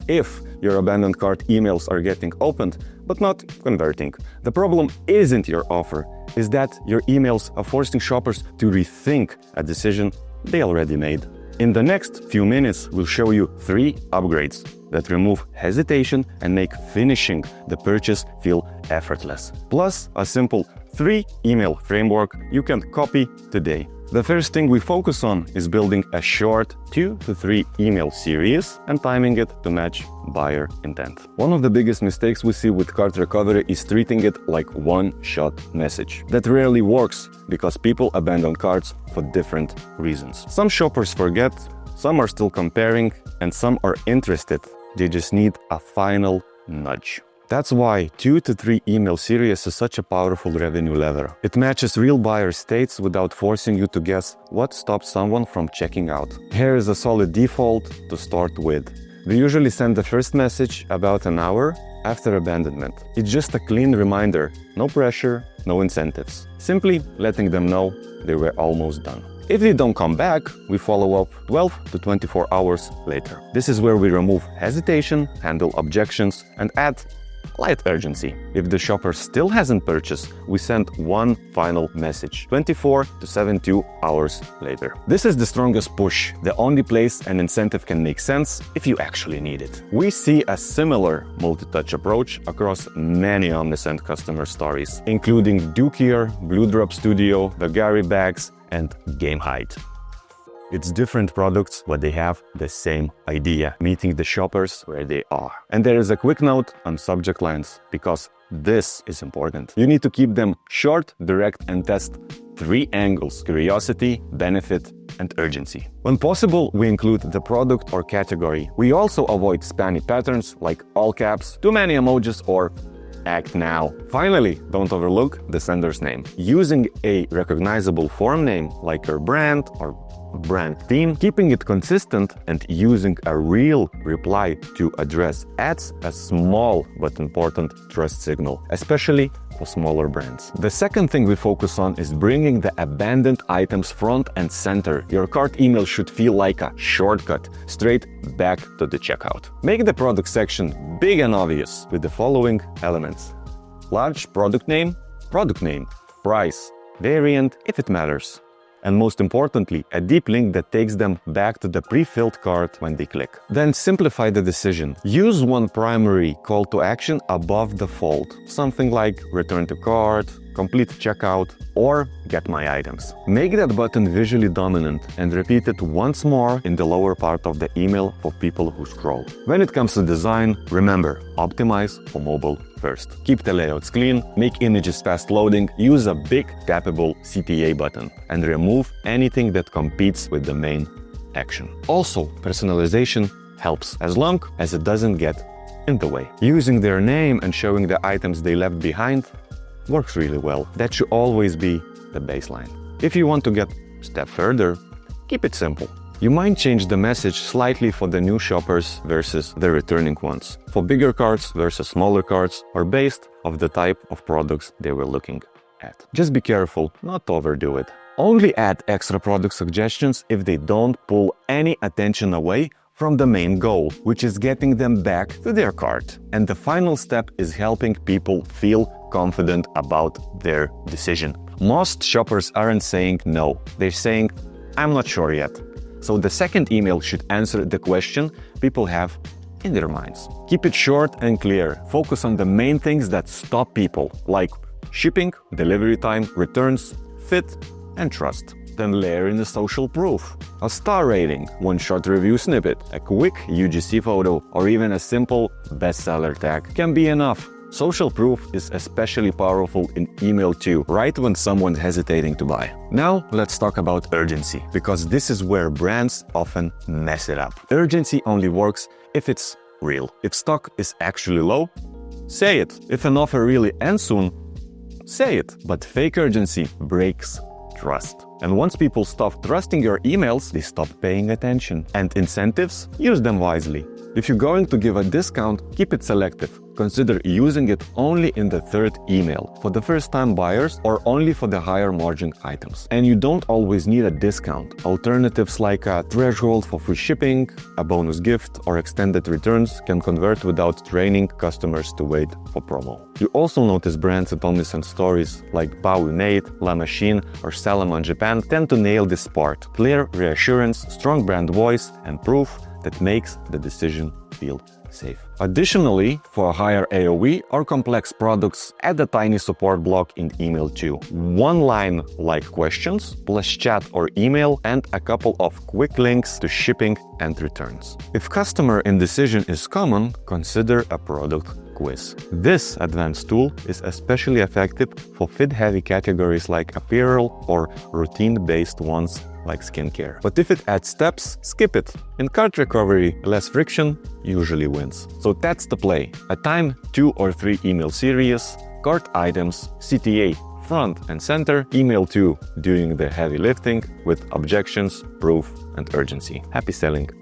if your abandoned cart emails are getting opened, but not converting. The problem isn't your offer, is that your emails are forcing shoppers to rethink a decision they already made. In the next few minutes, we'll show you 3 upgrades that remove hesitation and make finishing the purchase feel effortless. Plus, a simple 3-email framework you can copy today. The first thing we focus on is building a short 2 to 3 email series and timing it to match buyer intent. One of the biggest mistakes we see with cart recovery is treating it like one-shot message. That rarely works because people abandon carts for different reasons. Some shoppers forget, some are still comparing, and some are interested. They just need a final nudge. That's why 2 to 3 email series is such a powerful revenue lever. It matches real buyer states without forcing you to guess what stops someone from checking out. Here is a solid default to start with. We usually send the first message about an hour after abandonment. It's just a clean reminder, no pressure, no incentives. Simply letting them know they were almost done. If they don't come back, we follow up 12 to 24 hours later. This is where we remove hesitation, handle objections, and add light urgency. If the shopper still hasn't purchased, we send one final message 24 to 72 hours later. This is the strongest push, the only place an incentive can make sense if you actually need it. We see a similar multi-touch approach across many Omnisend customer stories, including Dukier, Blue Drop Studio, the Gary Bags, and Game Height. It's different products, but they have the same idea, meeting the shoppers where they are. And there is a quick note on subject lines, because this is important. You need to keep them short, direct, and test 3 angles: curiosity, benefit, and urgency. When possible, we include the product or category. We also avoid spammy patterns like all caps, too many emojis, or act now. Finally, don't overlook the sender's name. Using a recognizable form name like your brand or brand theme, keeping it consistent, and using a real reply to address adds a small but important trust signal, especially for smaller brands. The second thing we focus on is bringing the abandoned items front and center. Your cart email should feel like a shortcut straight back to the checkout. Make the product section big and obvious with the following elements: large product name, price, variant if it matters, and most importantly, a deep link that takes them back to the pre-filled cart when they click. Then simplify the decision. Use one primary call to action above the fold, something like return to cart, complete checkout, or get my items. Make that button visually dominant and repeat it once more in the lower part of the email for people who scroll. When it comes to design, remember, optimize for mobile first. Keep the layouts clean, make images fast loading, use a big tappable CTA button, and remove anything that competes with the main action. Also, personalization helps as long as it doesn't get in the way. Using their name and showing the items they left behind works really well. That should always be the baseline. If you want to get a step further, keep it simple. You might change the message slightly for the new shoppers versus the returning ones, for bigger carts versus smaller carts, or based off the type of products they were looking at. Just be careful not to overdo it. Only add extra product suggestions if they don't pull any attention away from the main goal, which is getting them back to their cart. And the final step is helping people feel confident about their decision. Most shoppers aren't saying no, they're saying, I'm not sure yet. So the second email should answer the question people have in their minds. Keep it short and clear. Focus on the main things that stop people, like shipping, delivery time, returns, fit, and trust. Then layer in the social proof. A star rating, one short review snippet, a quick UGC photo, or even a simple bestseller tag can be enough. Social proof is especially powerful in email too, right when someone's hesitating to buy. Now let's talk about urgency, because this is where brands often mess it up. Urgency only works if it's real. If stock is actually low, say it. If an offer really ends soon, say it. But fake urgency breaks trust. And once people stop trusting your emails, they stop paying attention. And incentives? Use them wisely. If you're going to give a discount, keep it selective. Consider using it only in the third email, for the first-time buyers or only for the higher margin items. And you don't always need a discount. Alternatives like a threshold for free shipping, a bonus gift, or extended returns can convert without training customers to wait for promo. You also notice brands at Omnisend stories like Bao La Machine, or Salomon Japan tend to nail this part. Clear reassurance, strong brand voice, and proof that makes the decision feel safe. Additionally, for a higher AOV or complex products, add a tiny support block in email too. One line like questions, plus chat or email, and a couple of quick links to shipping and returns. If customer indecision is common, consider a product quiz. This advanced tool is especially effective for fit-heavy categories like apparel or routine-based ones like skincare. But if it adds steps, skip it. In cart recovery, less friction usually wins. So that's the play. A time 2 or 3 email series, cart items, CTA, front and center, email 2 doing the heavy lifting with objections, proof, and urgency. Happy selling!